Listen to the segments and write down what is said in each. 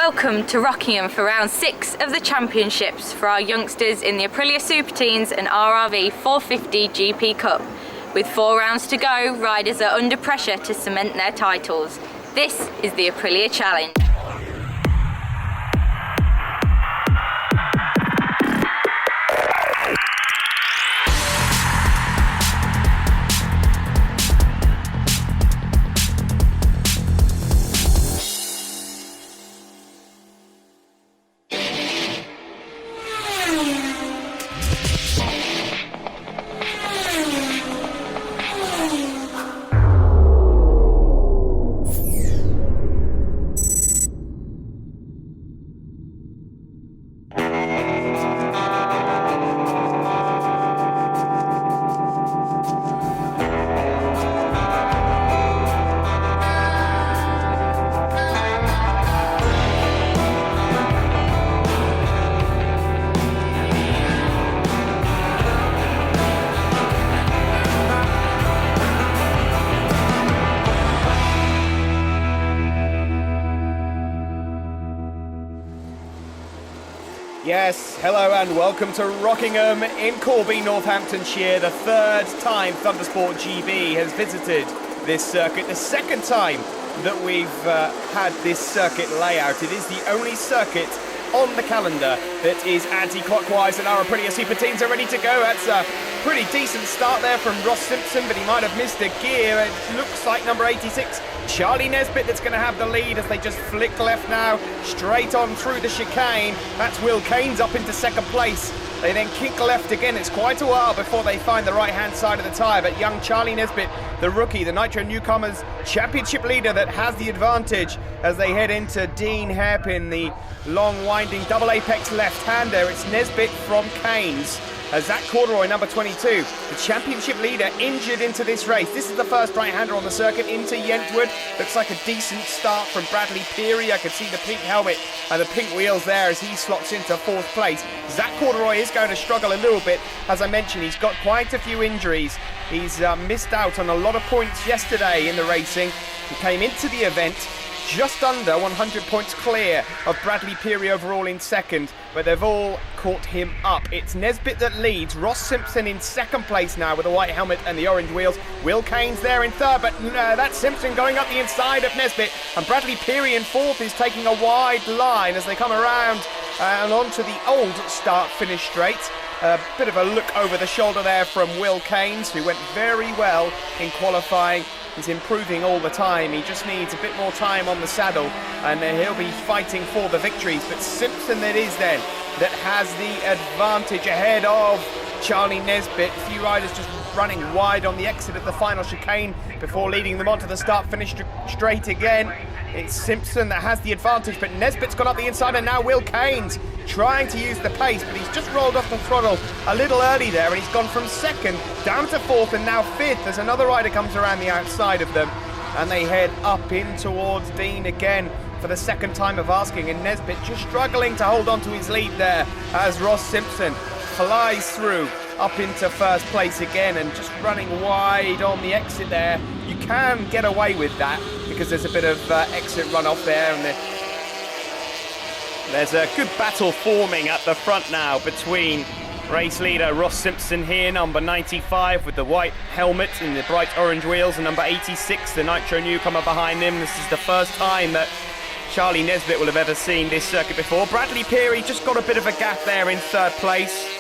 Welcome to Rockingham for round 6 of the championships for our youngsters in the Aprilia Super Teens and RRV 450 GP Cup. With 4 rounds to go, riders are under pressure to cement their titles. This is the Aprilia Challenge. Yes, hello and welcome to Rockingham in Corby, Northamptonshire. The third time Thundersport GB has visited this circuit. The second time that we've had this circuit layout. It is the only circuit on the calendar that is anti-clockwise, and our Aprilia Super Teens are ready to go. That's a pretty decent start there from Ross Simpson, but he might have missed a gear. It looks like number 86, Charlie Nesbitt, that's going to have the lead as they just flick left now, straight on through the chicane. That's Will Keynes up into second place. They then kick left again. It's quite a while before they find the right-hand side of the tyre, but young Charlie Nesbitt, the rookie, the Nitro Newcomers championship leader, that has the advantage as they head into Dean Hairpin, the long winding double apex left-hander. It's Nesbitt from Keynes. Zach Corduroy, number 22, the championship leader, injured into this race. This is the first right-hander on the circuit into Yentwood. Looks like a decent start from Bradley Peary. I could see the pink helmet and the pink wheels there as he slots into 4th place. Zach Corduroy is going to struggle a little bit. As I mentioned, he's got quite a few injuries. He's missed out on a lot of points yesterday in the racing. He came into the event just under 100 points clear of Bradley Peary overall in second, but they've all caught him up. It's Nesbitt that leads. Ross Simpson in second place now with the white helmet and the orange wheels. Will Keynes there in third, but that's Simpson going up the inside of Nesbitt, and Bradley Peary in fourth is taking a wide line as they come around and onto the old start-finish straight. A bit of a look over the shoulder there from Will Keynes, who went very well in qualifying. He's improving all the time. He just needs a bit more time on the saddle, and he'll be fighting for the victories. But Simpson it is then that has the advantage ahead of Charlie Nesbitt. A few riders just running wide on the exit of the final chicane before leading them onto the start-finish straight again. It's Simpson that has the advantage, but Nesbitt's gone up the inside, and now Will Keynes trying to use the pace, but he's just rolled off the throttle a little early there, and he's gone from second down to 4th and now 5th as another rider comes around the outside of them, and they head up in towards Dean again for the second time of asking, and Nesbitt just struggling to hold on to his lead there as Ross Simpson flies through up into first place again and just running wide on the exit there. You can get away with that because there's a bit of exit runoff there, and there's a good battle forming at the front now between race leader Ross Simpson here, number 95 with the white helmet and the bright orange wheels, and number 86, the Nitro Newcomer behind him. This is the first time that Charlie Nesbitt will have ever seen this circuit before. Bradley Peary just got a bit of a gap there in third place.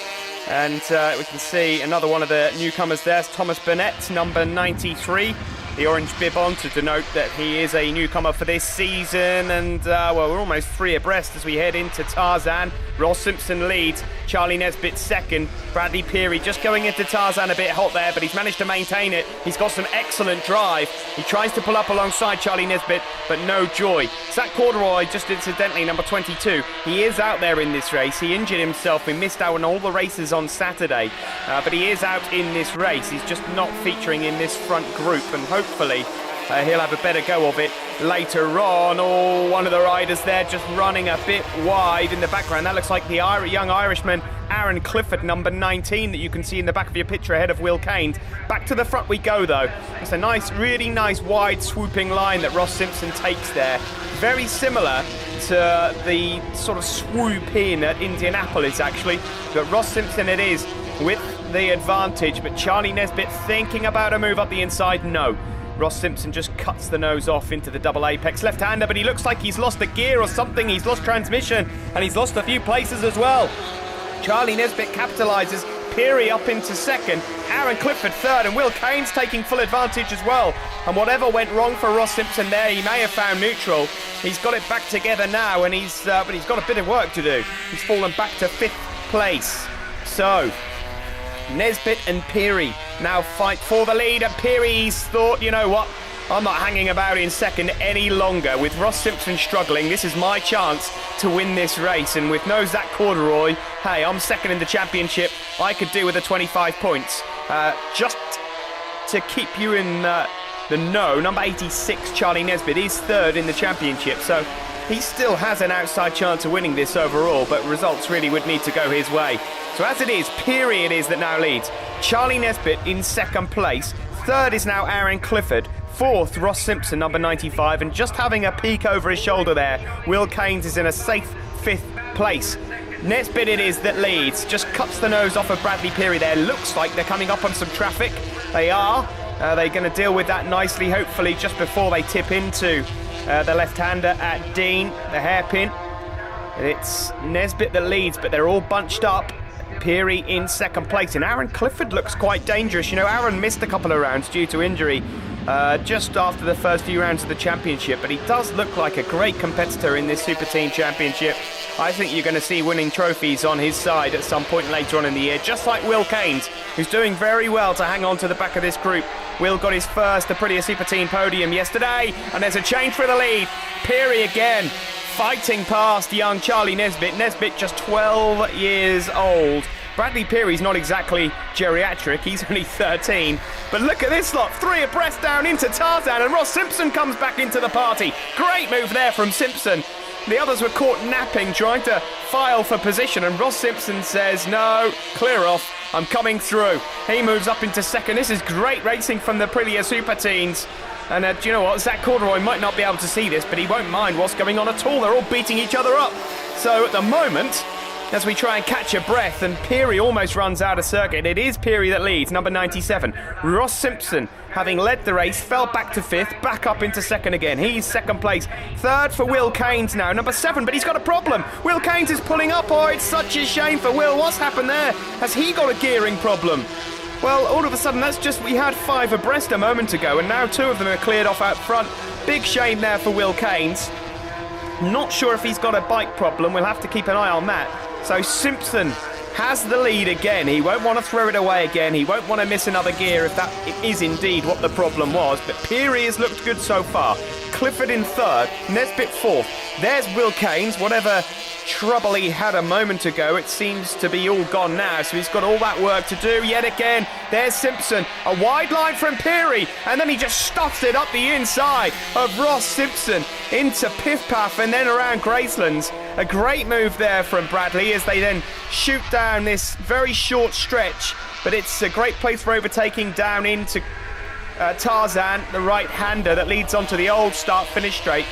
And we can see another one of the newcomers there, Thomas Burnett, number 93. The orange bib on to denote that he is a newcomer for this season. And, well, we're almost 3 abreast as we head into Tarzan. Ross Simpson leads, Charlie Nesbitt second. Bradley Peary just going into Tarzan a bit hot there, but he's managed to maintain it. He's got some excellent drive. He tries to pull up alongside Charlie Nesbitt, but no joy. Zach Corduroy, just incidentally, number 22. He is out there in this race. He injured himself. He missed out on all the races on Saturday, but he is out in this race. He's just not featuring in this front group, and hopefully he'll have a better go of it later on. Oh, one of the riders there just running a bit wide in the background. That looks like the young Irishman Aaron Clifford, number 19, that you can see in the back of your picture ahead of Will Keynes. Back to the front we go, though. It's a nice, really nice wide swooping line that Ross Simpson takes there. Very similar the sort of swoop in at Indianapolis, actually. But Ross Simpson it is with the advantage, but Charlie Nesbitt thinking about a move up the inside. No. Ross Simpson just cuts the nose off into the double apex left-hander, but he looks like he's lost a gear or something. He's lost transmission, and he's lost a few places as well. Charlie Nesbitt capitalises. Peary up into second, Aaron Clifford third, and Will Kane's taking full advantage as well. And whatever went wrong for Ross Simpson there, he may have found neutral. He's got it back together now, and but he's got a bit of work to do. He's fallen back to 5th place. So Nesbitt and Peary now fight for the lead, and Peary's thought, you know what, I'm not hanging about in second any longer. With Ross Simpson struggling, this is my chance to win this race. And with no Zach Corduroy, hey, I'm second in the championship. I could do with the 25 points. Just to keep you in the know, number 86, Charlie Nesbitt, is third in the championship. So he still has an outside chance of winning this overall, but results really would need to go his way. So as it is, Peary it is that now leads. Charlie Nesbitt in second place. Third is now Aaron Clifford. Fourth, Ross Simpson, number 95, and just having a peek over his shoulder there, Will Kanes is in a safe 5th place. Nesbitt it is that leads, just cuts the nose off of Bradley Peary there. Looks like they're coming up on some traffic. They are. They're going to deal with that nicely, hopefully, just before they tip into the left-hander at Dean, the hairpin. It's Nesbitt that leads, but they're all bunched up. Peary in second place, and Aaron Clifford looks quite dangerous. You know, Aaron missed a couple of rounds due to injury just after the first few rounds of the championship, but he does look like a great competitor in this Super Team Championship. I think you're going to see winning trophies on his side at some point later on in the year, just like Will Kanes, who's doing very well to hang on to the back of this group. Will got his first Aprilia Super Team podium yesterday, and there's a change for the lead. Peary again, fighting past young Charlie Nesbitt. Nesbitt just 12 years old. Bradley Peary's not exactly geriatric, he's only 13. But look at this lot, 3 abreast down into Tarzan, and Ross Simpson comes back into the party. Great move there from Simpson. The others were caught napping, trying to file for position, and Ross Simpson says, no, clear off, I'm coming through. He moves up into second. This is great racing from the Aprilia Super Teens. And do you know what, Zach Corduroy might not be able to see this, but he won't mind what's going on at all. They're all beating each other up. So at the moment, as we try and catch a breath, and Peary almost runs out of circuit, it is Peary that leads, number 97. Ross Simpson, having led the race, fell back to 5th, back up into second again. He's second place. Third for Will Kanes now, number 7, but he's got a problem. Will Kanes is pulling up. Oh, it's such a shame for Will. What's happened there? Has he got a gearing problem? Well, all of a sudden, we had 5 abreast a moment ago, and now 2 of them are cleared off out front. Big shame there for Will Kanes. Not sure if he's got a bike problem. We'll have to keep an eye on that. So Simpson has the lead again. He won't want to throw it away again. He won't want to miss another gear if that is indeed what the problem was. But Peary has looked good so far. Clifford in third, Nesbitt fourth. There's Will Kanes. Whatever trouble he had a moment ago, it seems to be all gone now. So he's got all that work to do yet again. There's Simpson. A wide line from Peary, and then he just stuffs it up the inside of Ross Simpson into Piff Paff and then around Gracelands. A great move there from Bradley as they then shoot down this very short stretch, but it's a great place for overtaking down into Tarzan, the right-hander that leads onto the old start-finish straight.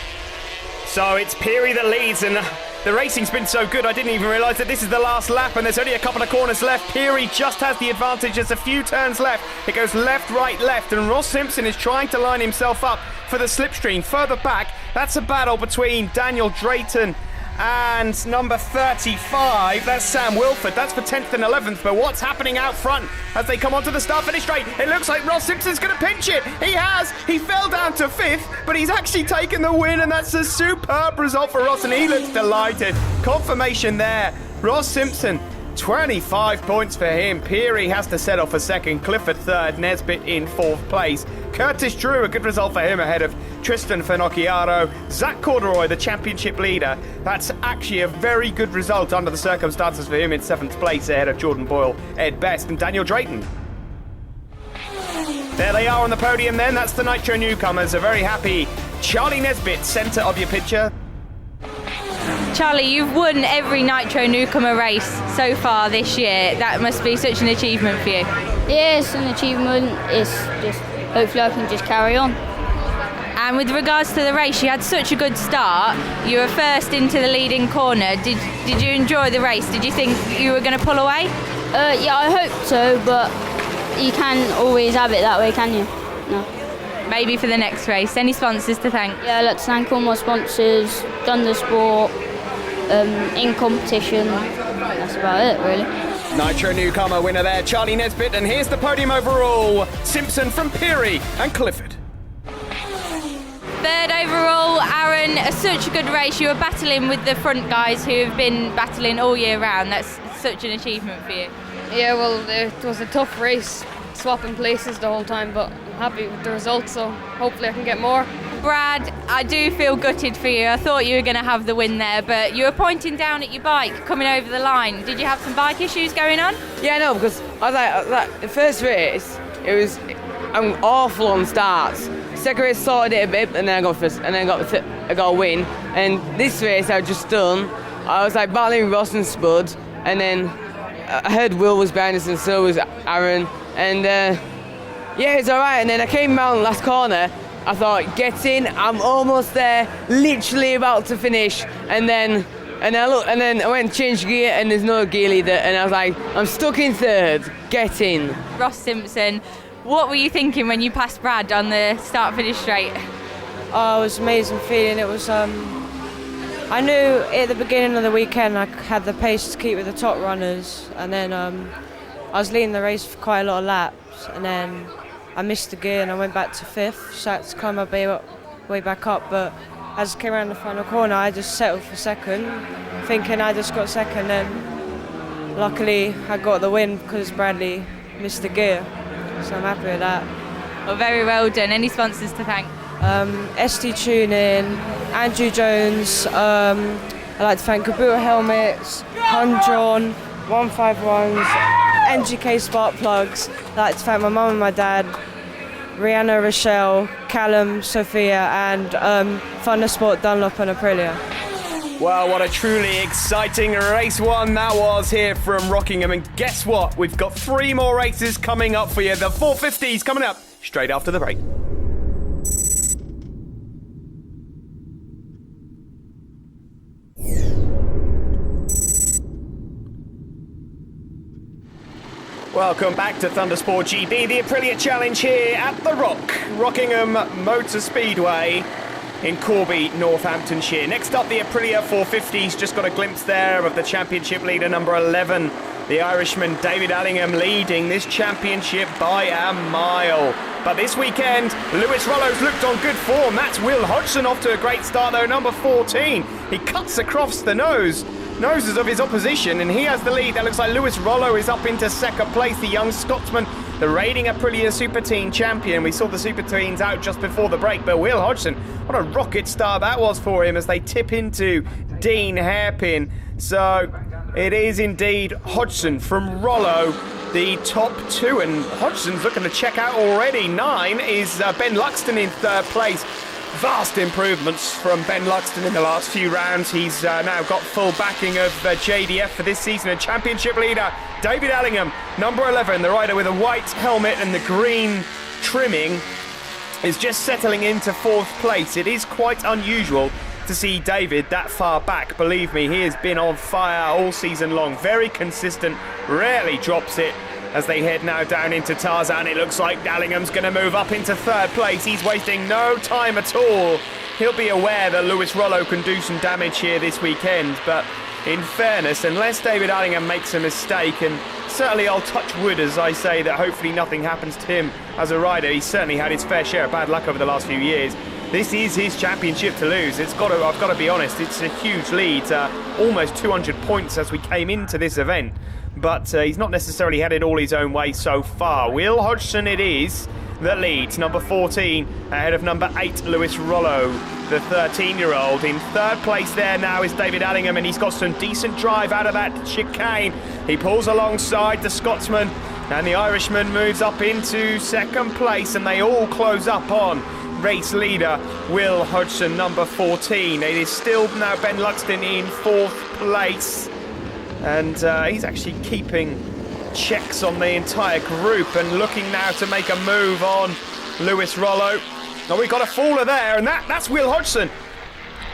So it's Peary that leads, and the racing's been so good I didn't even realise that this is the last lap and there's only a couple of corners left. Peary just has the advantage. There's a few turns left. It goes left, right, left, and Ross Simpson is trying to line himself up for the slipstream. Further back, that's a battle between Daniel Drayton and number 35, that's Sam Wilford. That's for 10th and 11th, but what's happening out front as they come onto the start-finish straight? It looks like Ross Simpson's going to pinch it. He has. He fell down to 5th, but he's actually taken the win, and that's a superb result for Ross, and he looks delighted. Confirmation there. Ross Simpson, 25 points for him. Peary has to settle for second. Clifford third. Nesbitt in 4th place. Curtis Drew, a good result for him ahead of Tristan Finocchiaro. Zach Corduroy, the championship leader. That's actually a very good result under the circumstances for him in 7th place ahead of Jordan Boyle, Ed Best and Daniel Drayton. There they are on the podium then. That's the Nitro newcomers. A very happy Charlie Nesbitt, centre of your picture. Charlie, you've won every Nitro newcomer race so far this year. That must be such an achievement for you. Yeah, it's an achievement. It's just, hopefully I can just carry on. And with regards to the race, you had such a good start. You were first into the leading corner. Did you enjoy the race? Did you think you were going to pull away? Yeah, I hope so, but you can't always have it that way, can you? No. Maybe for the next race. Any sponsors to thank? Yeah, I'd like to thank all my sponsors, Thunder Sport, in competition. That's about it, really. Nitro newcomer winner there, Charlie Nesbitt, and here's the podium overall. Simpson from Peary and Clifford. Third overall, Aaron, such a good race. You were battling with the front guys who have been battling all year round. That's such an achievement for you. Yeah, well, it was a tough race, swapping places the whole time, but I'm happy with the results, so hopefully I can get more. Brad, I do feel gutted for you. I thought you were going to have the win there, but you were pointing down at your bike coming over the line. Did you have some bike issues going on? Yeah, no, because I was like the first race, I'm awful on starts. Second race sorted it a bit, and then I got first, and then I got a win. And this race I just done, I was like battling Ross and Spud, and then I heard Will was behind us, and so was Aaron, and yeah, it's all right. And then I came around last corner. I thought, get in, I'm almost there, literally about to finish, and then I went and changed gear, and there's no gear leader, and I was like, I'm stuck in third, get in. Ross Simpson, what were you thinking when you passed Brad on the start-finish straight? Oh, it was an amazing feeling. It was, I knew at the beginning of the weekend I had the pace to keep with the top runners, and then I was leading the race for quite a lot of laps, and then I missed the gear and I went back to fifth, so I had to climb my way back up, but as I came around the final corner I just settled for second, thinking I just got second, and luckily I got the win because Bradley missed the gear, so I'm happy with that. Well, very well done. Any sponsors to thank? ST Tuning, Andrew Jones, I'd like to thank Kabuta Helmets, Hundron, 151s, NGK Spark Plugs. I'd like to thank my mum and my dad, Rihanna, Rochelle, Callum, Sophia, and Thunder Sport, Dunlop and Aprilia. Well, what a truly exciting race one that was here from Rockingham. And guess what? We've got 3 more races coming up for you. The 450s coming up straight after the break. Welcome back to Thundersport GB, the Aprilia Challenge here at the Rockingham Motor Speedway in Corby, Northamptonshire. Next up, the Aprilia 450s. Just got a glimpse there of the championship leader, number 11, the Irishman David Allingham, leading this championship by a mile. But this weekend, Lewis Rollo's looked on good form. That's Will Hodgson off to a great start though, number 14. He cuts across the noses of his opposition, and he has the lead. That looks like Lewis Rollo is up into second place, the young Scotsman, the reigning Aprilia Super Teen champion. We saw the Super Teens out just before the break, but Will Hodgson, what a rocket start that was for him as they tip into Dean Hairpin. So it is indeed Hodgson from Rollo, the top 2, and Hodgson's looking to check out already. 9 is Ben Luxton in third place. Vast improvements from Ben Luxton in the last few rounds. He's now got full backing of JDF for this season. And championship leader David Allingham, number 11, the rider with a white helmet and the green trimming, is just settling into 4th place. It is quite unusual to see David that far back. Believe me, he has been on fire all season long. Very consistent, rarely drops it. As they head now down into Tarzan, it looks like Allingham's going to move up into 3rd place. He's wasting no time at all. He'll be aware that Lewis Rollo can do some damage here this weekend, but in fairness, unless David Allingham makes a mistake, and certainly I'll touch wood as I say that hopefully nothing happens to him as a rider. He's certainly had his fair share of bad luck over the last few years. This is his championship to lose. I've got to be honest, it's a huge lead, almost 200 points as we came into this event. But he's not necessarily had it all his own way so far. Will Hodgson it is that leads, number 14, ahead of number 8, Lewis Rollo, the 13-year-old. In 3rd place there now is David Allingham, and he's got some decent drive out of that chicane. He pulls alongside the Scotsman, and the Irishman moves up into 2nd place, and they all close up on race leader Will Hodgson, number 14. It is still now Ben Luxton in 4th place. And he's actually keeping checks on the entire group and looking now to make a move on Lewis Rollo. Oh, we got a faller there, and that's Will Hodgson.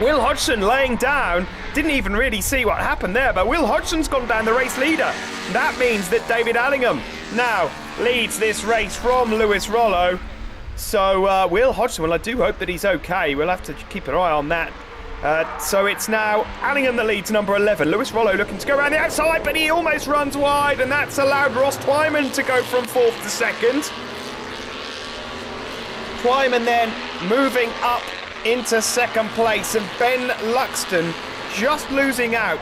Will Hodgson laying down, didn't even really see what happened there, but Will Hodgson's gone down the race leader. That means that David Allingham now leads this race from Lewis Rollo. So Will Hodgson, well, I do hope that he's okay. We'll have to keep an eye on that. So it's now Allingham that leads number 11. Lewis Rollo looking to go around the outside, but he almost runs wide, and that's allowed Ross Twyman to go from 4th to 2nd. Twyman then moving up into 2nd place, and Ben Luxton just losing out.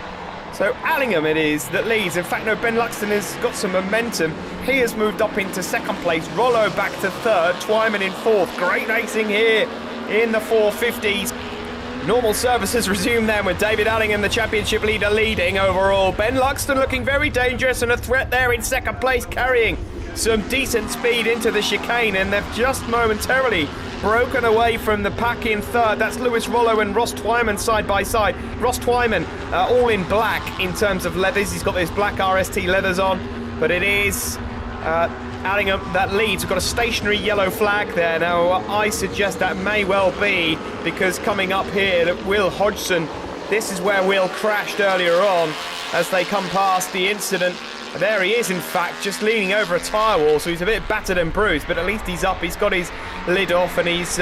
So Allingham it is that leads. In fact, no, Ben Luxton has got some momentum. He has moved up into 2nd place. Rollo back to 3rd. Twyman in 4th. Great racing here in the 450s. Normal services resume then with David Allingham, the championship leader, leading overall. Ben Luxton looking very dangerous and a threat there in 2nd place, carrying some decent speed into the chicane, and they've just momentarily broken away from the pack in 3rd. That's Lewis Rollo and Ross Twyman side by side. Ross Twyman all in black in terms of leathers. He's got those black RST leathers on, but it is Allingham that leads. We've got a stationary yellow flag there. Now I suggest that may well be because coming up here that Will Hodgson, this is where Will crashed earlier on as they come past the incident. There he is, in fact, just leaning over a tyre wall, so he's a bit battered and bruised, but at least he's up, he's got his lid off, and he's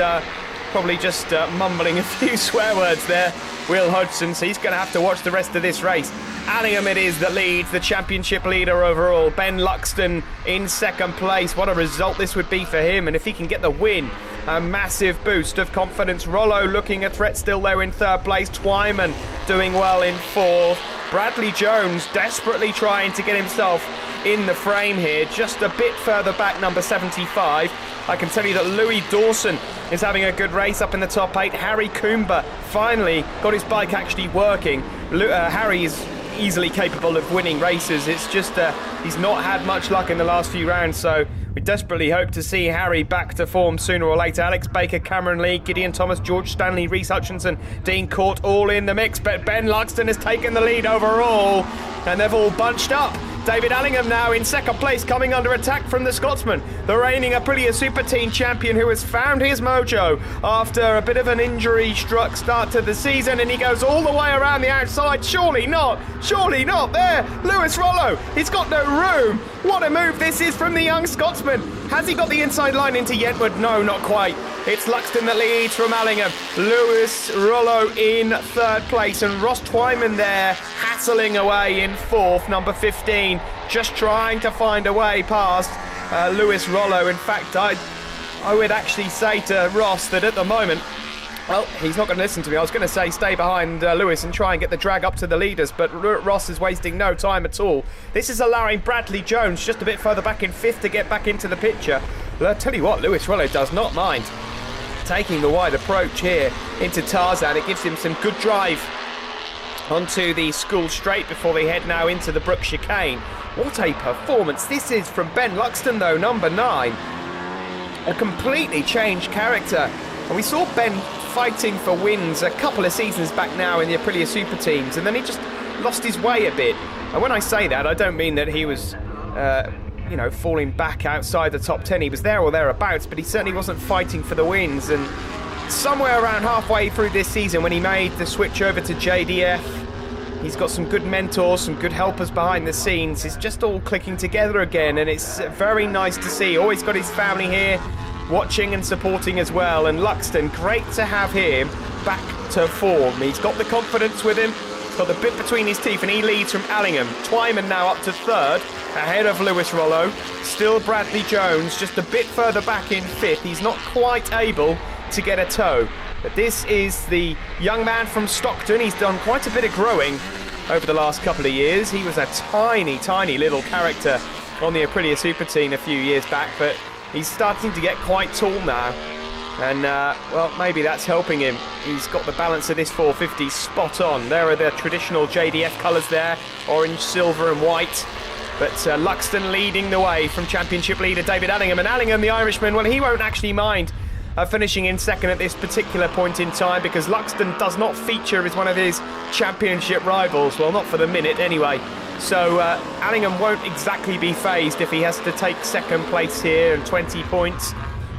probably just mumbling a few swear words there, Will Hodgson, so he's going to have to watch the rest of this race. Allingham it is that leads, the championship leader overall. Ben Luxton in 2nd place. What a result this would be for him, and if he can get the win, a massive boost of confidence. Rollo looking a threat still there in 3rd place. Twyman doing well in 4th. Bradley Jones desperately trying to get himself in the frame here, just a bit further back, number 75. I can tell you that Louis Dawson is having a good race up in the top 8. Harry Coomber finally got his bike actually working. Harry is easily capable of winning races. It's just he's not had much luck in the last few rounds, so we desperately hope to see Harry back to form sooner or later. Alex Baker, Cameron Lee, Gideon Thomas, George Stanley, Reece Hutchinson, Dean Court all in the mix, but Ben Luxton has taken the lead overall, and they've all bunched up. David Allingham now in 2nd place, coming under attack from the Scotsman, the reigning Aprilia Super Team champion, who has found his mojo after a bit of an injury-struck start to the season, and he goes all the way around the outside. Surely not there. Lewis Rollo, he's got no room. What a move this is from the young Scotsman. Has he got the inside line into Yentwood? No, not quite. It's Luxton that leads from Allingham. Lewis Rollo in 3rd place, and Ross Twyman there hassling away in 4th, number 15, just trying to find a way past Lewis Rollo. In fact, I would actually say to Ross that at the moment, well, he's not going to listen to me. I was going to say stay behind Lewis and try and get the drag up to the leaders, but Ross is wasting no time at all. This is allowing Bradley Jones just a bit further back in 5th to get back into the picture. But I'll tell you what, Lewis Rollo does not mind taking the wide approach here into Tarzan. It gives him some good drive onto the school straight before they head now into the Brook chicane. What a performance this is from Ben Luxton though, number 9. A completely changed character. And we saw Ben fighting for wins a couple of seasons back now in the Aprilia Super Teams, and then he just lost his way a bit. And when I say that, I don't mean that he was falling back outside the top 10. He was there or thereabouts, but he certainly wasn't fighting for the wins. And somewhere around halfway through this season, when he made the switch over to JDF, he's got some good mentors, some good helpers behind the scenes. It's just all clicking together again, and it's very nice to see. Always got his family here watching and supporting as well. And Luxton, great to have him back to form. He's got the confidence with him, he's got the bit between his teeth, and he leads from Allingham. Twyman now up to 3rd, ahead of Lewis Rollo. Still Bradley Jones just a bit further back in 5th. He's not quite able to get a toe, but this is the young man from Stockton. He's done quite a bit of growing over the last couple of years. He was a tiny little character on the Aprilia Super Team a few years back, but he's starting to get quite tall now, and well, maybe that's helping him. He's got the balance of this 450 spot on. There are the traditional JDF colours there, orange, silver and white. But Luxton leading the way from championship leader David Allingham. And Allingham, the Irishman, well, he won't actually mind finishing in 2nd at this particular point in time, because Luxton does not feature as one of his championship rivals. Well, not for the minute anyway. So Allingham won't exactly be phased if he has to take 2nd place here and 20 points.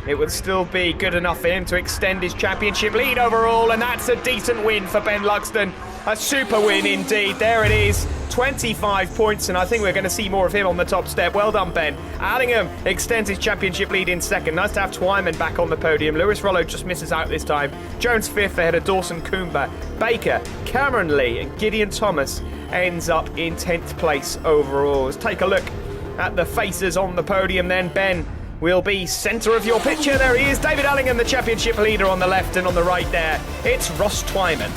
it would still be good enough for him to extend his championship lead overall, and that's a decent win for Ben Luxton. A super win indeed. There it is, 25 points, and I think we're going to see more of him on the top step. Well done, Ben. Allingham extends his championship lead in second. Nice to have Twyman back on the podium. Lewis Rollo just misses out this time. Jones fifth ahead of Dawson Coomber. Baker, Cameron Lee and Gideon Thomas ends up in 10th place overall. Let's take a look at the faces on the podium then. Ben will be centre of your picture. There he is, David Allingham, the championship leader on the left, and on the right there, it's Ross Twyman.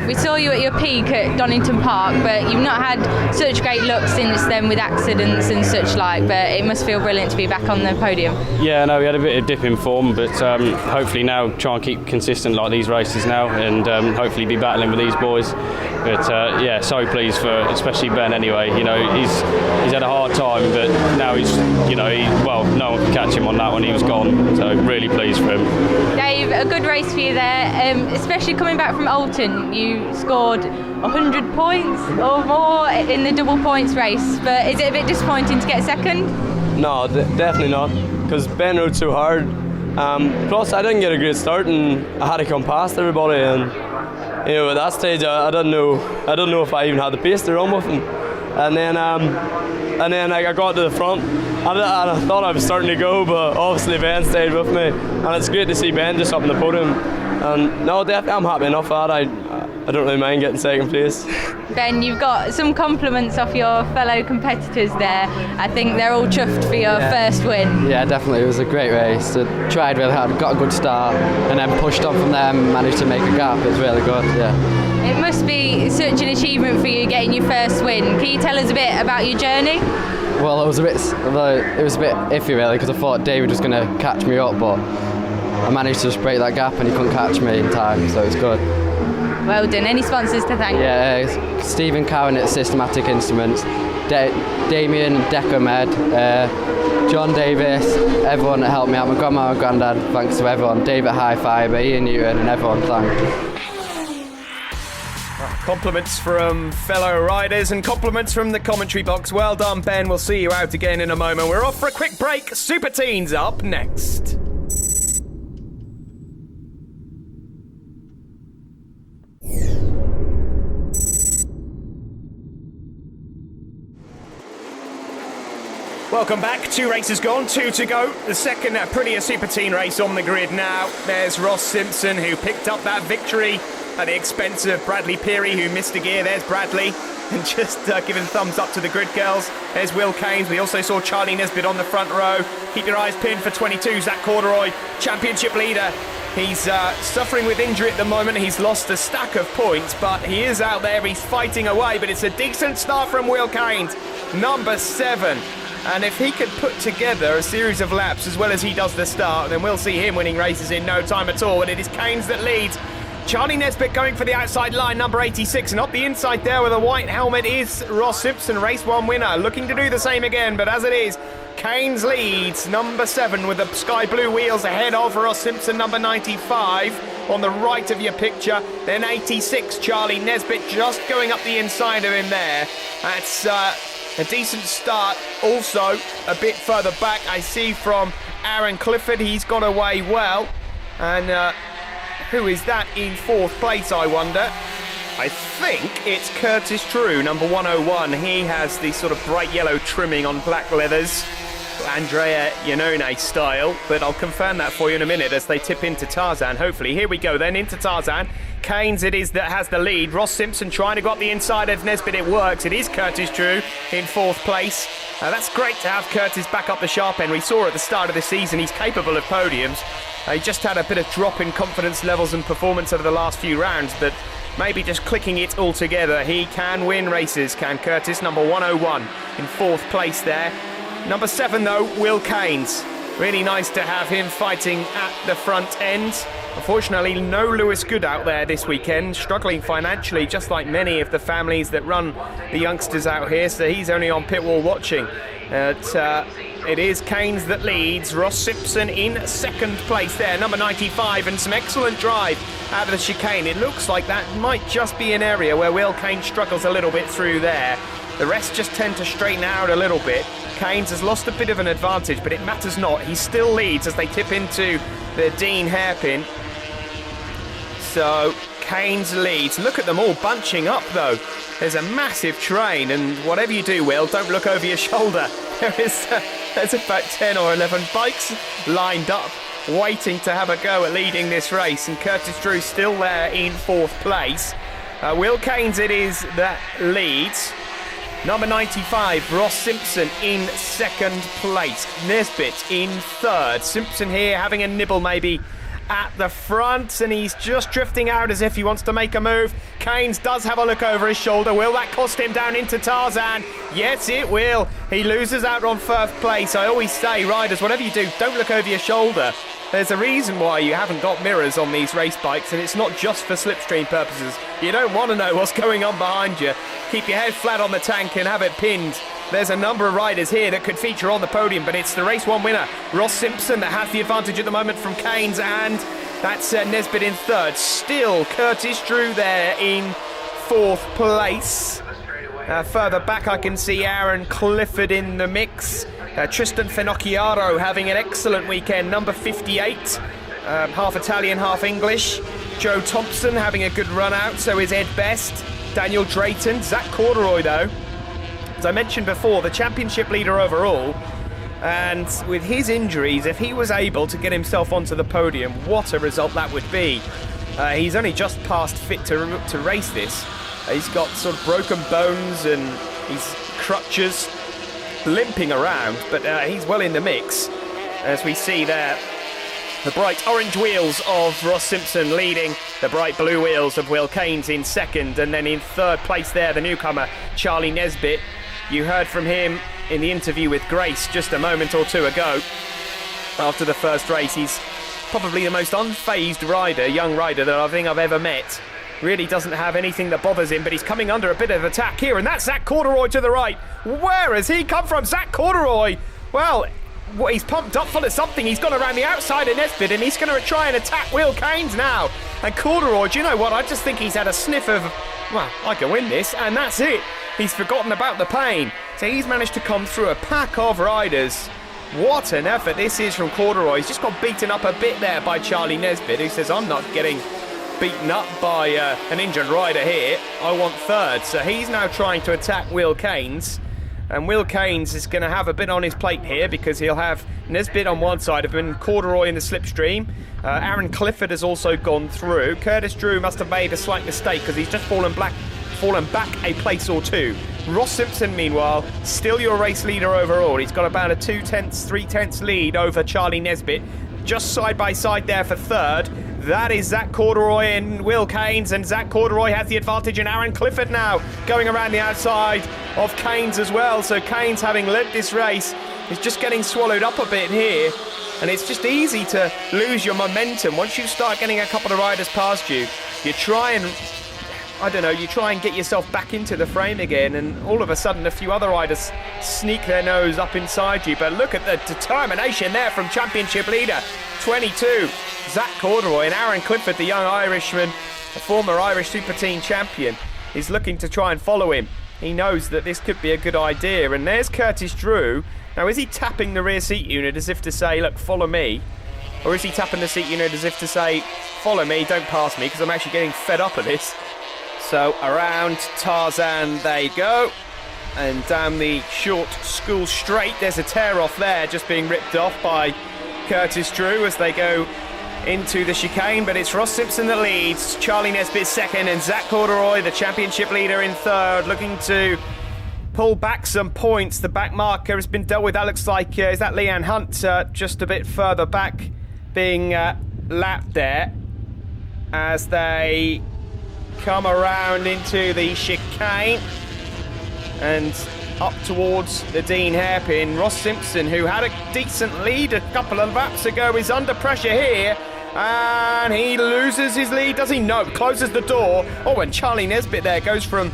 We saw you at your peak at Donington Park, but you've not had such great luck since then with accidents and such like, but it must feel brilliant to be back on the podium. Yeah, no, we had a bit of dip in form, but hopefully now try and keep consistent like these races now, and hopefully be battling with these boys. But yeah, so pleased for especially Ben anyway. You know, he's had a hard time, but now he's, you know, no one could catch him on that one. He was gone, so really pleased for him. Dave, a good race for you there, especially coming back from Alton. You scored 100 points or more in the double points race, but is it a bit disappointing to get second? No, definitely not, because Ben rode too hard. Plus, I didn't get a great start, and I had to come past everybody. And you know, at that stage, I don't know if I even had the pace to run with him. And then I got to the front, and I thought I was starting to go, but obviously Ben stayed with me, and it's great to see Ben just up on the podium. And no, definitely, I'm happy enough for that. I don't really mind getting second place. Ben, you've got some compliments off your fellow competitors there. I think they're all chuffed for your first win. Yeah, definitely. It was a great race. I tried really hard, got a good start, and then pushed on from there and managed to make a gap. It was really good, yeah. It must be such an achievement for you getting your first win. Can you tell us a bit about your journey? Well, it was a bit iffy really, because I thought David was going to catch me up, but I managed to just break that gap and he couldn't catch me in time, so it was good. Well done. Any sponsors to thank? Yeah, Stephen Cowan at Systematic Instruments, Damien Decomed, John Davis, everyone that helped me out, my grandma and granddad, thanks to everyone, David High Fibre, Ian Newton and everyone, thanks. Compliments from fellow riders and compliments from the commentary box. Well done, Ben. We'll see you out again in a moment. We're off for a quick break. Super Teens up next. Welcome back. 2 races gone, 2 to go. The second Aprilia Super Teen race on the grid now. There's Ross Simpson, who picked up that victory at the expense of Bradley Peary, who missed a gear. There's Bradley, and just giving thumbs up to the grid girls. There's Will Keynes. We also saw Charlie Nesbitt on the front row. Keep your eyes pinned for 22. Zach Corduroy, championship leader. He's suffering with injury at the moment. He's lost a stack of points, but he is out there. He's fighting away, but it's a decent start from Will Keynes, number 7. And if he could put together a series of laps as well as he does the start, then we'll see him winning races in no time at all. And it is Keynes that leads. Charlie Nesbitt going for the outside line, number 86. And up the inside there with a white helmet is Ross Simpson, race 1 winner. Looking to do the same again, but as it is, Keynes leads, number 7, with the sky blue wheels ahead of Ross Simpson, number 95. On the right of your picture, then 86, Charlie Nesbitt just going up the inside of him there. That's a decent start. Also, a bit further back, I see from Aaron Clifford. He's got away well. And who is that in 4th place, I wonder? I think it's Curtis True, number 101. He has the sort of bright yellow trimming on black leathers, Andrea Iannone style, but I'll confirm that for you in a minute as they tip into Tarzan, hopefully. Here we go then, into Tarzan. Keynes it is that has the lead. Ross Simpson trying to go up the inside of Nesbitt. It works. It is Curtis True in 4th place. That's great to have Curtis back up the sharp end. We saw at the start of the season he's capable of podiums. He just had a bit of drop in confidence levels and performance over the last few rounds, but maybe just clicking it all together. He can win races, can Curtis, number 101 in 4th place there. Number 7 though, Will Keynes. Really nice to have him fighting at the front end. Unfortunately, no Lewis Good out there this weekend, struggling financially, just like many of the families that run the youngsters out here, so he's only on pit wall watching. It is Keynes that leads. Ross Simpson in 2nd place there, number 95, and some excellent drive out of the chicane. It looks like that might just be an area where Will Keynes struggles a little bit through there. The rest just tend to straighten out a little bit. Keynes has lost a bit of an advantage, but it matters not. He still leads as they tip into the Dean hairpin. So Keynes leads. Look at them all bunching up, though. There's a massive train, and whatever you do, Will, don't look over your shoulder. There's about 10 or 11 bikes lined up, waiting to have a go at leading this race, and Curtis Drew still there in 4th place. Will Keynes it is that leads. Number 95, Ross Simpson in 2nd place. Nesbitt in 3rd. Simpson here having a nibble maybe at the front, and he's just drifting out as if he wants to make a move. Keynes does have a look over his shoulder. Will that cost him down into Tarzan? Yes, it will. He loses out on 1st place. I always say, riders, whatever you do, don't look over your shoulder. There's a reason why you haven't got mirrors on these race bikes, and it's not just for slipstream purposes. You don't want to know what's going on behind you. Keep your head flat on the tank and have it pinned. There's a number of riders here that could feature on the podium, but it's the race 1 winner, Ross Simpson, that has the advantage at the moment from Keynes, and that's Nesbitt in 3rd. Still Curtis Drew there in 4th place. Further back I can see Aaron Clifford in the mix. Tristan Finocchiaro having an excellent weekend, number 58, half Italian, half English. Joe Thompson having a good run out, so is Ed Best. Daniel Drayton, Zach Corduroy though, as I mentioned before, the championship leader overall, and with his injuries, if he was able to get himself onto the podium, what a result that would be. He's only just past fit to race this. He's got sort of broken bones and he's crutches, limping around, but he's well in the mix. As we see there, the bright orange wheels of Ross Simpson leading, the bright blue wheels of Will Keynes in 2nd, and then in 3rd place there, the newcomer, Charlie Nesbitt. You heard from him in the interview with Grace just a moment or two ago. After the first race, he's probably the most unfazed rider, young rider, that I think I've ever met. Really doesn't have anything that bothers him, but he's coming under a bit of attack here, and that's Zach Corduroy to the right. Where has he come from? Zach Corduroy! Well, he's pumped up full of something. He's gone around the outside of Nesbitt, and he's going to try and attack Will Keynes now. And Corduroy, do you know what? I just think he's had a sniff of, well, I can win this, and that's it. He's forgotten about the pain. So he's managed to come through a pack of riders. What an effort this is from Corduroy. He's just got beaten up a bit there by Charlie Nesbitt, who says, I'm not getting beaten up by an injured rider here. I want 3rd. So he's now trying to attack Will Keynes. And Will Keynes is going to have a bit on his plate here, because he'll have Nesbitt on one side of him, Corduroy in the slipstream. Aaron Clifford has also gone through. Curtis Drew must have made a slight mistake, because he's just fallen back a place or two. Ross Simpson, meanwhile, still your race leader overall. He's got about a 3/10 lead over Charlie Nesbitt. Just side by side there for 3rd. That is Zach Corduroy and Will Keynes, and Zach Corduroy has the advantage, and Aaron Clifford now going around the outside of Keynes as well. So Keynes, having led this race, is just getting swallowed up a bit here, and it's just easy to lose your momentum. Once you start getting a couple of riders past you, you try and get yourself back into the frame again, and all of a sudden a few other riders sneak their nose up inside you. But look at the determination there from championship leader 22 Zach Corduroy, and Aaron Clifford, the young Irishman, a former Irish Super Team champion, is looking to try and follow him. He knows that this could be a good idea. And there's Curtis Drew. Now, is he tapping the rear seat unit as if to say, look, follow me? Or is he tapping the seat unit as if to say, follow me, don't pass me, because I'm actually getting fed up of this? So around Tarzan they go, and down the short school straight, there's a tear off there just being ripped off by Curtis Drew as they go into the chicane. But it's Ross Simpson that leads, Charlie Nesbitt 2nd, and Zach Corduroy, the championship leader, in 3rd, looking to pull back some points. The back marker has been dealt with. That looks like, is that Leanne Hunt just a bit further back being lapped there as they come around into the chicane and up towards the Dean hairpin. Ross Simpson, who had a decent lead a couple of laps ago, is under pressure here, and he loses his lead, does he? No, closes the door. Oh, and Charlie Nesbitt there goes from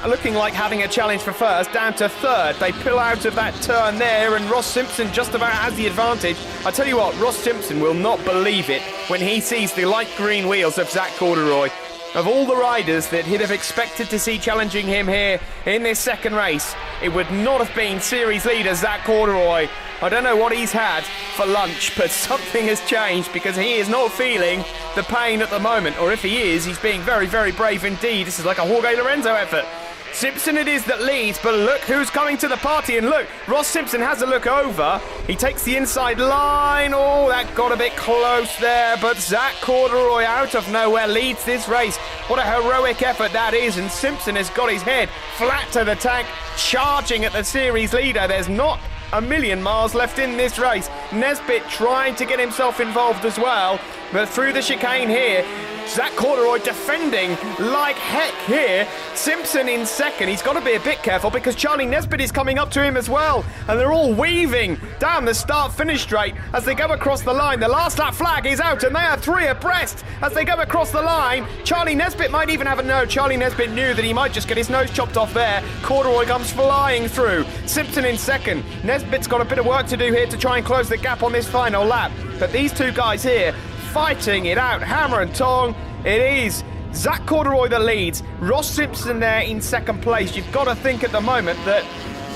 looking like having a challenge for 1st down to 3rd. They pull out of that turn there, and Ross Simpson just about has the advantage. I tell you what, Ross Simpson will not believe it when he sees the light green wheels of Zach Corduroy. of all the riders that he'd have expected to see challenging him here in this second race, it would not have been series leader Zach Corduroy. I don't know what he's had for lunch, but something has changed because he is not feeling the pain at the moment. Or if he is, he's being very, very brave indeed. This is like a Jorge Lorenzo effort. Simpson it is that leads, but look who's coming to the party, and look, Ross Simpson has a look over. He takes the inside line. Oh, that got a bit close there, but Zach Corduroy out of nowhere leads this race. What a heroic effort that is, and Simpson has got his head flat to the tank, charging at the series leader. There's not a million miles left in this race. Nesbitt trying to get himself involved as well, but through the chicane here, Zach Corduroy defending like heck here. Simpson in second. He's got to be a bit careful because Charlie Nesbitt is coming up to him as well, and they're all weaving down the start-finish straight as they go across the line. The last lap flag is out, and they are three abreast as they go across the line. Charlie Nesbitt might even have a no. Charlie Nesbitt knew that he might just get his nose chopped off there. Corduroy comes flying through. Simpson in second. Nesbitt's got a bit of work to do here to try and close the gap on this final lap, but these two guys here fighting it out, hammer and tong. It is Zach Corduroy that leads, Ross Simpson there in second place. You've got to think at the moment that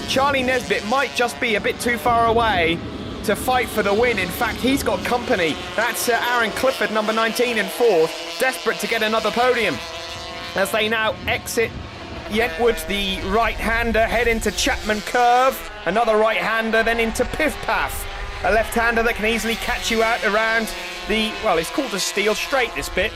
Charlie Nesbitt might just be a bit too far away to fight for the win. In fact, he's got company. That's Aaron Clifford, number 19 in fourth, desperate to get another podium. As they now exit Yentwood, the right-hander, head into Chapman Curve, another right-hander, then into Piff Paff, a left-hander that can easily catch you out around the, well, it's called a steel straight, this bit.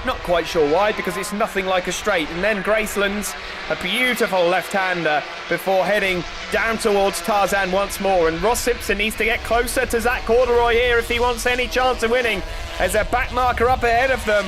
Not quite sure why, because it's nothing like a straight. And then Graceland's a beautiful left-hander before heading down towards Tarzan once more. And Ross Simpson needs to get closer to Zach Corduroy here if he wants any chance of winning. There's a back marker up ahead of them.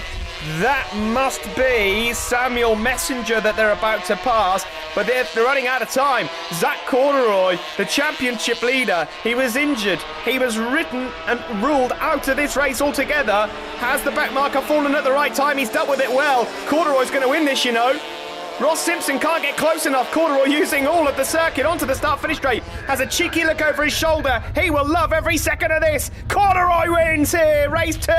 That must be Samuel Messenger that they're about to pass, but they're running out of time. Zach Corduroy, the championship leader, he was injured. He was written and ruled out of this race altogether. Has the back marker fallen at the right time? He's dealt with it well. Corduroy's going to win this, you know. Ross Simpson can't get close enough. Corduroy using all of the circuit onto the start-finish straight. Has a cheeky look over his shoulder. He will love every second of this. Corduroy wins here, race 2,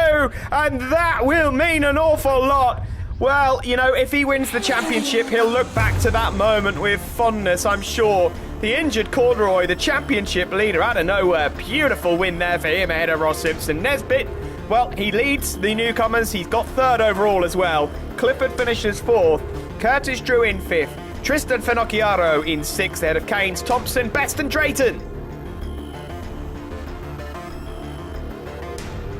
and that will mean an awful lot. Well, you know, if he wins the championship, he'll look back to that moment with fondness, I'm sure. The injured Corduroy, the championship leader, out of nowhere. Beautiful win there for him ahead of Ross Simpson. Nesbitt, well, he leads the newcomers. He's got third overall as well. Clifford finishes fourth. Curtis Drew in fifth. Tristan Finocchiaro in sixth, ahead of Keynes, Thompson, Best and Drayton.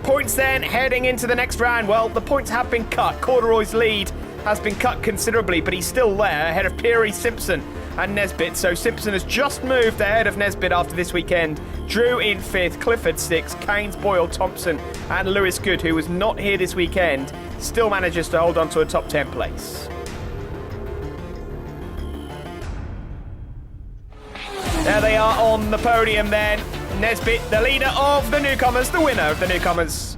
Points then heading into the next round. Well, the points have been cut. Corduroy's lead has been cut considerably, but he's still there ahead of Peary, Simpson and Nesbitt. So Simpson has just moved ahead of Nesbitt after this weekend. Drew in fifth, Clifford sixth, Keynes, Boyle, Thompson and Lewis Good, who was not here this weekend, still manages to hold on to a top 10 place. There they are on the podium then. Nesbitt, the leader of the newcomers, the winner of the newcomers.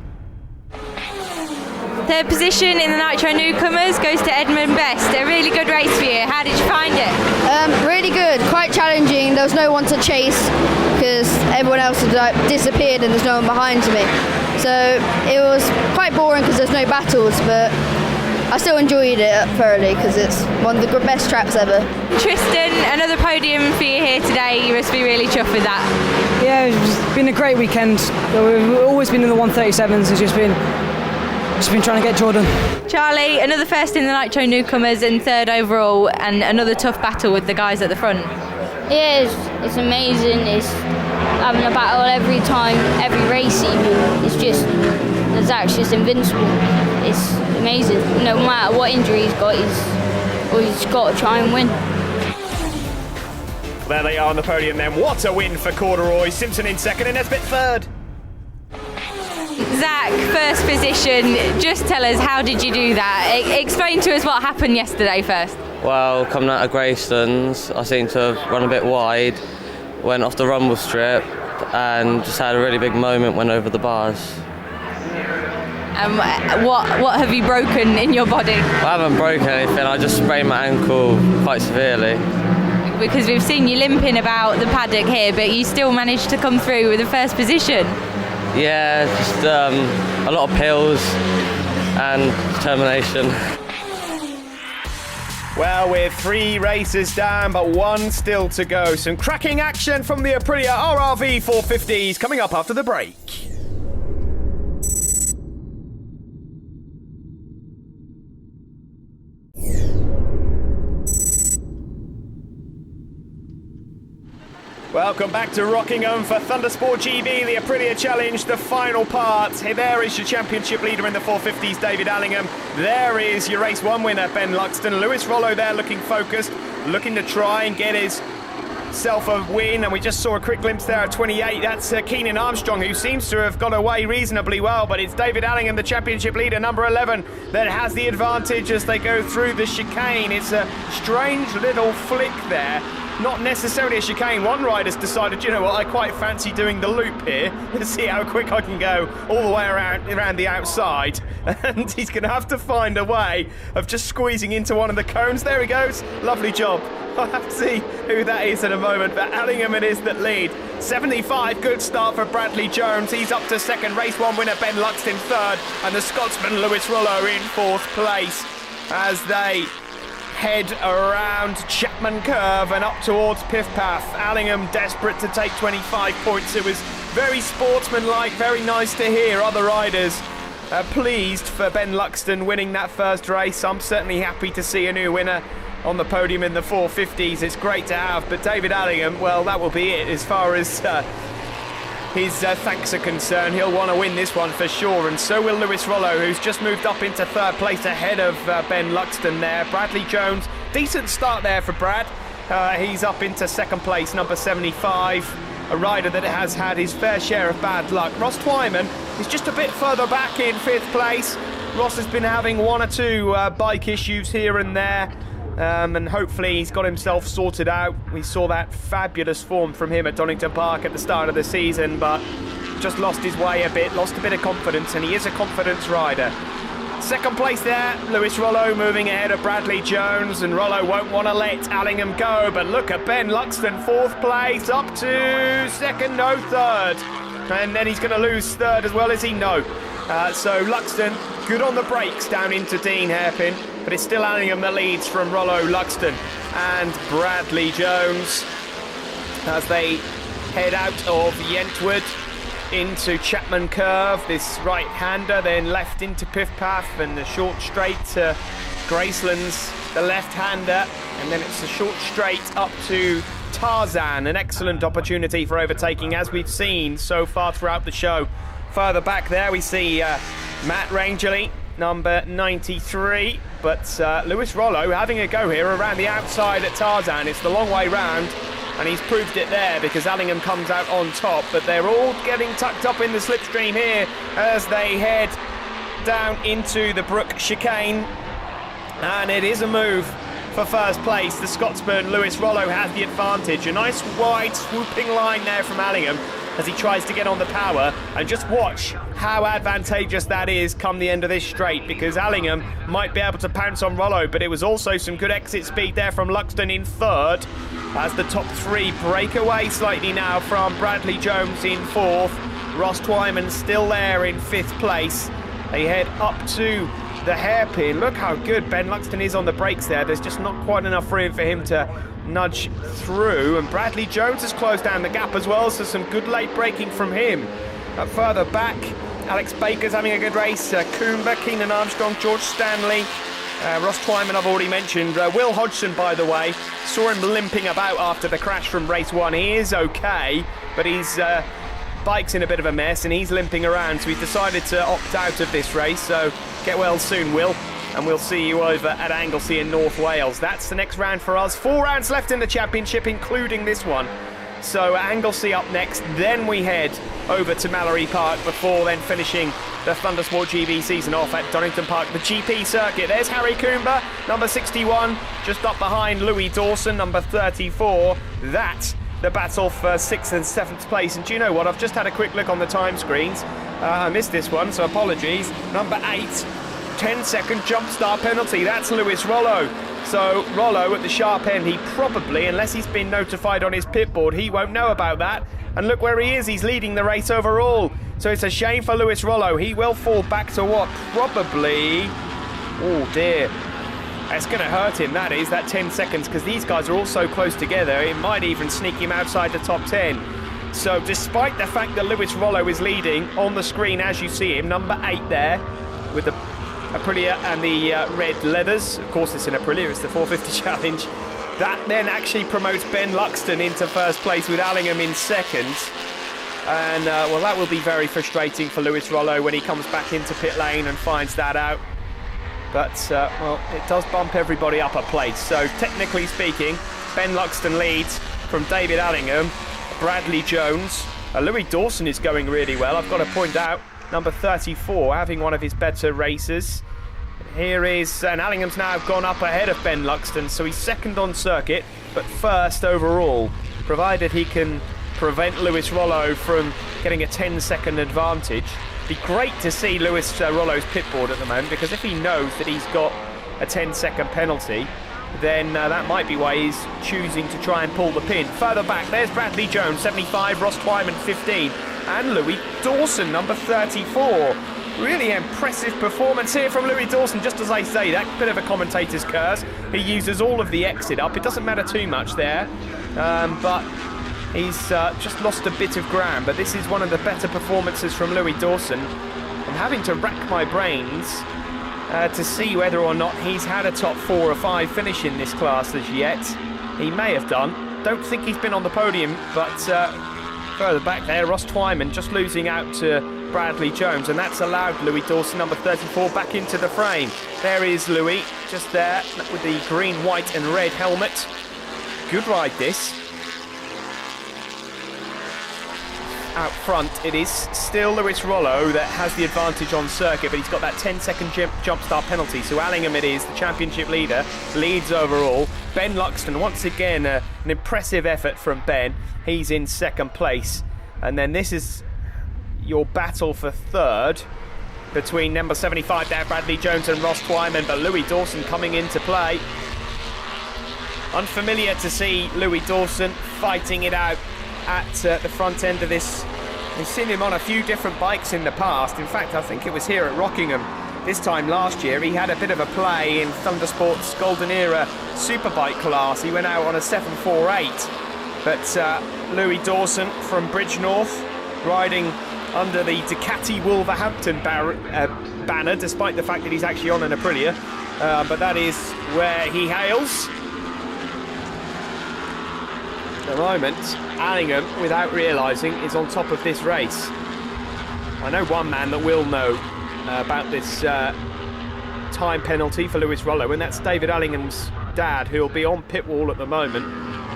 Third position in the Nitro Newcomers goes to Edmund Best. A really good race for you. How did you find it? Really good, quite challenging. There was no one to chase because everyone else had disappeared and there's no one behind me. So it was quite boring because there's no battles, but I still enjoyed it thoroughly because it's one of the best tracks ever. Tristan, another podium for you here today. You must be really chuffed with that. Yeah, it's been a great weekend. We've always been in the 137s. It's just been trying to get Jordan. Charlie, another first in the Nitro Newcomers and third overall, and another tough battle with the guys at the front. Yeah, it's amazing. It's having a battle every time, every race even. It's just, Zach's just invincible. It's amazing. No matter what injury he's got, he's got to try and win. There they are on the podium then. What a win for Corduroy. Simpson in second and Nesbitt third. Zach, first position. Just tell us, how did you do that? Explain to us what happened yesterday first. Well, coming out of Graceland's, I seemed to have run a bit wide, went off the rumble strip and just had a really big moment, went over the bars. What have you broken in your body? Well, I haven't broken anything, I just sprained my ankle quite severely. Because we've seen you limping about the paddock here, but you still managed to come through with the first position. Yeah, just a lot of pills and determination. Well, we're 3 races down, but 1 still to go. Some cracking action from the Aprilia RRV 450s coming up after the break. Welcome back to Rockingham for Thundersport GB, the Aprilia Challenge, the final part. There is your championship leader in the 450s, David Allingham. There is your race 1 winner, Ben Luxton. Lewis Rollo there looking focused, looking to try and get himself a win. And we just saw a quick glimpse there at 28. That's Keenan Armstrong, who seems to have got away reasonably well. But it's David Allingham, the championship leader, number 11, that has the advantage as they go through the chicane. It's a strange little flick there. Not necessarily a chicane. One rider's decided, you know what, I quite fancy doing the loop here. Let's see how quick I can go all the way around the outside. And he's going to have to find a way of just squeezing into one of the cones. There he goes. Lovely job. I'll have to see who that is in a moment. But Allingham it is that lead. 75, good start for Bradley Jones. He's up to second. Race 1 winner Ben Luxton third. And the Scotsman Lewis Rollo in 4th place as they head around Chapman Curve and up towards Piffpath. Allingham desperate to take 25 points. It was very sportsmanlike, very nice to hear other riders pleased for Ben Luxton winning that first race. I'm certainly happy to see a new winner on the podium in the 450s. It's great to have, but David Allingham, well, that will be it as far as his thanks are concerned. He'll want to win this one for sure, and so will Lewis Rollo, who's just moved up into 3rd place ahead of Ben Luxton there. Bradley Jones, decent start there for Brad. He's up into 2nd place, number 75, a rider that has had his fair share of bad luck. Ross Twyman is just a bit further back in 5th place. Ross has been having 1 or 2 bike issues here and there. And hopefully he's got himself sorted out. We saw that fabulous form from him at Donington Park at the start of the season, but just lost his way a bit, lost a bit of confidence, and he is a confidence rider. 2nd place there, Lewis Rollo moving ahead of Bradley Jones, and Rollo won't want to let Allingham go, but look at Ben Luxton, 4th place, up to 2nd, no 3rd. And then he's going to lose 3rd as well, is he? No. So Luxton, good on the brakes down into Dean Hairpin, but it's still Allingham that leads from Rollo, Luxton and Bradley Jones as they head out of Yentwood into Chapman Curve. This right-hander, then left into Piffpath, and the short straight to Graceland's the left-hander, and then it's a short straight up to Tarzan. An excellent opportunity for overtaking, as we've seen so far throughout the show. Further back there we see Matt Rangeley, number 93, but Lewis Rollo having a go here around the outside at Tarzan. It's the long way round, and he's proved it there because Allingham comes out on top, but they're all getting tucked up in the slipstream here as they head down into the Brook chicane, and it is a move for 1st place. The Scotsman Lewis Rollo has the advantage. A nice wide swooping line there from Allingham as he tries to get on the power, and just watch how advantageous that is come the end of this straight, because Allingham might be able to pounce on Rollo, but it was also some good exit speed there from Luxton in 3rd as the top 3 break away slightly now from Bradley Jones in 4th. Ross Twyman still there in 5th place. They head up to the hairpin. Look how good Ben Luxton is on the brakes there. There's just not quite enough room for him to nudge through, and Bradley Jones has closed down the gap as well, so some good late braking from him. Further back, Alex Baker's having a good race. Coomber, Keenan Armstrong, George Stanley, Ross Twyman I've already mentioned. Will Hodgson, by the way, saw him limping about after the crash from race 1. He is okay, but his bike's in a bit of a mess and he's limping around, so he's decided to opt out of this race. So get well soon, Will, and we'll see you over at Anglesey in North Wales. That's the next round for us. 4 rounds left in the championship, including this one. So Anglesey up next, then we head over to Mallory Park before then finishing the Thundersport GB season off at Donington Park, the GP circuit. There's Harry Coomber, number 61, just up behind Louis Dawson, number 34. That's the battle for 6th and 7th place. And do you know what? I've just had a quick look on the time screens. I missed this one, so apologies. Number 8, 10-second jump start penalty. That's Lewis Rollo. So Rollo at the sharp end, he probably, unless he's been notified on his pit board, he won't know about that. And look where he is, he's leading the race overall. So it's a shame for Lewis Rollo. He will fall back to what? Probably, oh dear, It's going to hurt him, that 10 seconds, because these guys are all so close together. It might even sneak him outside the top 10. So despite the fact that Lewis Rollo is leading on the screen, as you see him, number 8 there, with the Aprilia and the red leathers. Of course, it's an Aprilia, it's the 450 challenge. That then actually promotes Ben Luxton into first place with Allingham in second. And, well, that will be very frustrating for Lewis Rollo when he comes back into pit lane and finds that out. But, well, it does bump everybody up a place. So, technically speaking, Ben Luxton leads from David Allingham, Bradley Jones. Louis Dawson is going really well. I've got to point out, number 34, having one of his better races. Here is, and Allingham's now gone up ahead of Ben Luxton, so he's second on circuit, but first overall, provided he can prevent Lewis Rollo from getting a 10-second advantage. Be great to see Lewis Rollo's pit board at the moment, because if he knows that he's got a 10-second penalty, then that might be why he's choosing to try and pull the pin. Further back, there's Bradley Jones, 75, Ross Twyman, 15, and Louis Dawson, number 34. Really impressive performance here from Louis Dawson. Just as I say, that bit of a commentator's curse. He uses all of the exit up. It doesn't matter too much there, but he's just lost a bit of ground. But this is one of the better performances from Louis Dawson. I'm having to rack my brains to see whether or not he's had a top 4 or 5 finish in this class as yet. He may have done. Don't think he's been on the podium, but further back there, Ross Twyman just losing out to Bradley Jones, and that's allowed Louis Dawson, number 34, back into the frame. There is Louis, just there, with the green, white and red helmet. Good ride, this. Out front, it is still Lewis Rollo that has the advantage on circuit, but he's got that 10-second jump start penalty. So Allingham, it is, the championship leader, leads overall. Ben Luxton, once again, an impressive effort from Ben. He's in second place. And then this is your battle for third between number 75 there, Bradley Jones, and Ross Twyman, but Louis Dawson coming into play. Unfamiliar to see Louis Dawson fighting it out at the front end of this. We've seen him on a few different bikes in the past. In fact, I think it was here at Rockingham this time last year. He had a bit of a play in Thundersport's Golden Era Superbike class. He went out on a 748. But Louis Dawson from Bridgnorth, riding under the Ducati Wolverhampton banner, despite the fact that he's actually on an Aprilia. But that is where he hails. At the moment, Allingham, without realising, is on top of this race. I know one man that will know about this time penalty for Lewis Rollo, and that's David Allingham's dad, who'll be on pit wall at the moment,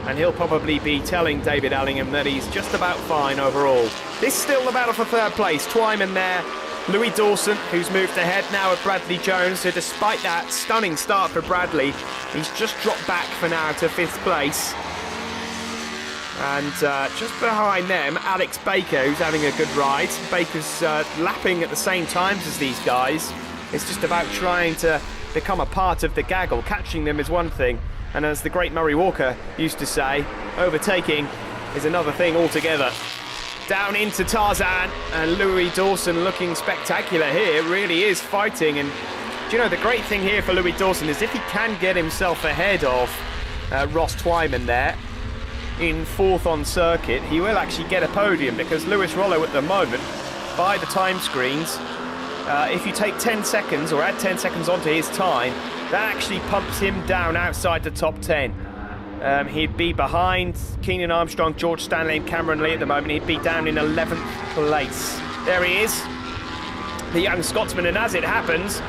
and he'll probably be telling David Allingham that he's just about fine overall. This is still the battle for third place. Twyman there, Louis Dawson, who's moved ahead now of Bradley Jones, so despite that stunning start for Bradley, he's just dropped back for now to 5th place. And just behind them, Alex Baker, who's having a good ride. Baker's lapping at the same times as these guys. It's just about trying to become a part of the gaggle. Catching them is one thing, and as the great Murray Walker used to say, overtaking is another thing altogether. Down into Tarzan, and Louis Dawson looking spectacular here, really is fighting. And do you know, the great thing here for Louis Dawson is if he can get himself ahead of Ross Twyman there, in 4th on circuit, he will actually get a podium, because Lewis Rollo at the moment, by the time screens, if you take 10 seconds or add 10 seconds onto his time, that actually pumps him down outside the top 10. He'd be behind Keenan Armstrong, George Stanley and Cameron Lee at the moment. He'd be down in 11th place. There he is, the young Scotsman, and as it happens,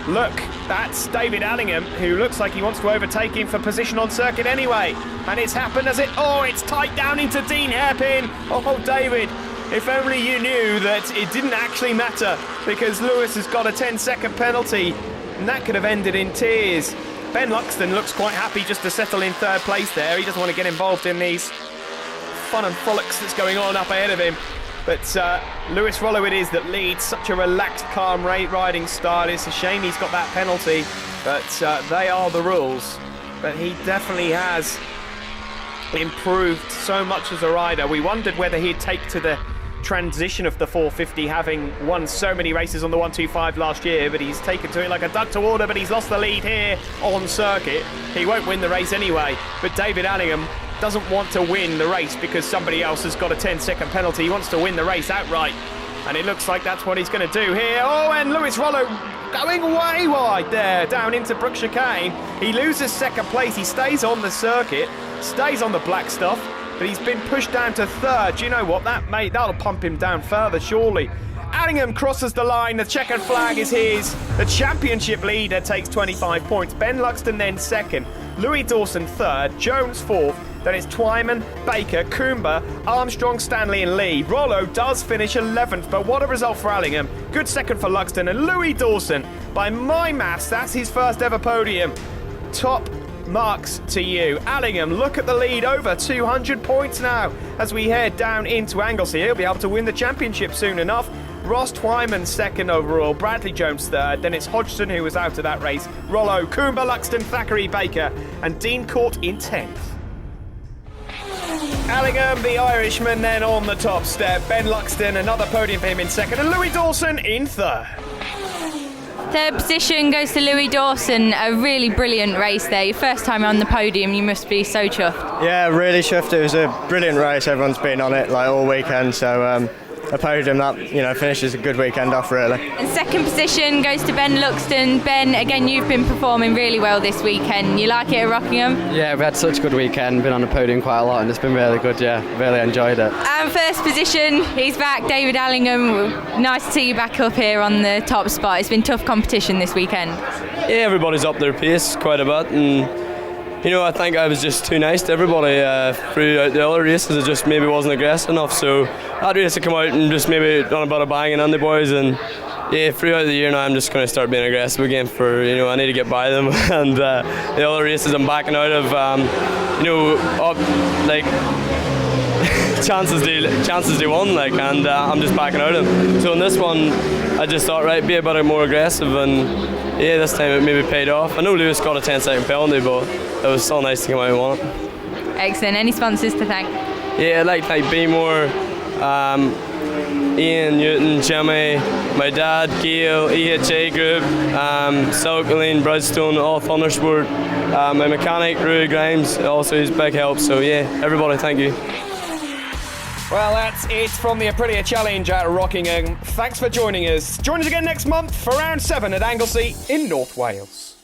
look, that's David Allingham, who looks like he wants to overtake him for position on circuit anyway. And it's happened, has it? Oh, it's tight down into Dean Hairpin. Oh, David, if only you knew that it didn't actually matter, because Lewis has got a 10-second penalty, and that could have ended in tears. Ben Luxton looks quite happy just to settle in 3rd place there. He doesn't want to get involved in these fun and frolics that's going on up ahead of him. But Lewis Rollo it is that leads, such a relaxed, calm riding style. It's a shame he's got that penalty, but they are the rules. But he definitely has improved so much as a rider. We wondered whether he'd take to the transition of the 450, having won so many races on the 125 last year, but he's taken to it like a duck to water, but he's lost the lead here on circuit. He won't win the race anyway, but David Allingham doesn't want to win the race because somebody else has got a 10-second penalty. He wants to win the race outright, and it looks like that's what he's going to do here. Oh, and Lewis Rollo going way wide there, down into Brook Chicane. He loses second place. He stays on the circuit, stays on the black stuff, but he's been pushed down to third. Do you know what? That'll pump him down further, surely. Allingham crosses the line. The checkered flag is his. The championship leader takes 25 points. Ben Luxton then second. Louis Dawson third. Jones fourth. Then it's Twyman, Baker, Coomber, Armstrong, Stanley and Lee. Rollo does finish 11th, but what a result for Allingham. Good second for Luxton, and Louis Dawson, by my maths, that's his first ever podium. Top marks to you. Allingham, look at the lead, over 200 points now as we head down into Anglesey. He'll be able to win the championship soon enough. Ross Twyman second overall, Bradley Jones third, then it's Hodgson who was out of that race, Rollo, Coomber, Luxton, Thackeray, Baker and Dean Court in 10th. Allingham, the Irishman, then on the top step. Ben Luxton, another podium for him in second, and Louis Dawson in third. Third position goes to Louis Dawson. A really brilliant race there. Your first time on the podium, you must be so chuffed. Yeah, really chuffed. It was a brilliant race. Everyone's been on it like all weekend, so a podium that finishes a good weekend off really. And second position goes to Ben Luxton. Ben, again, you've been performing really well this weekend. You like it at Rockingham? Yeah, we had such a good weekend, been on the podium quite a lot and it's been really good, yeah, really enjoyed it. And first position, he's back, David Allingham. Nice to see you back up here on the top spot. It's been tough competition this weekend. Yeah, everybody's up their pace quite a bit, and I think I was just too nice to everybody throughout the other races. I just maybe wasn't aggressive enough, so that race to come out and just maybe done a bit of banging on the boys, and yeah, throughout the year now I'm just going to start being aggressive again for, I need to get by them, and the other races I'm backing out of, up, like, chances they won, like, and I'm just backing out of them. So in this one, I just thought, right, be a bit more aggressive, and yeah, this time it maybe paid off. I know Lewis got a 10-second penalty, but it was so nice to come out and win it. Excellent. Any sponsors to thank? Yeah, like Beemore, Ian, Newton, Jimmy, my dad, Gail, EHA Group, Silkeline, Bridgestone, all Thundersport, my mechanic, Rui Grimes, also his big help. So yeah, everybody, thank you. Well, that's it from the Aprilia Challenge at Rockingham. Thanks for joining us. Join us again next month for round 7 at Anglesey in North Wales.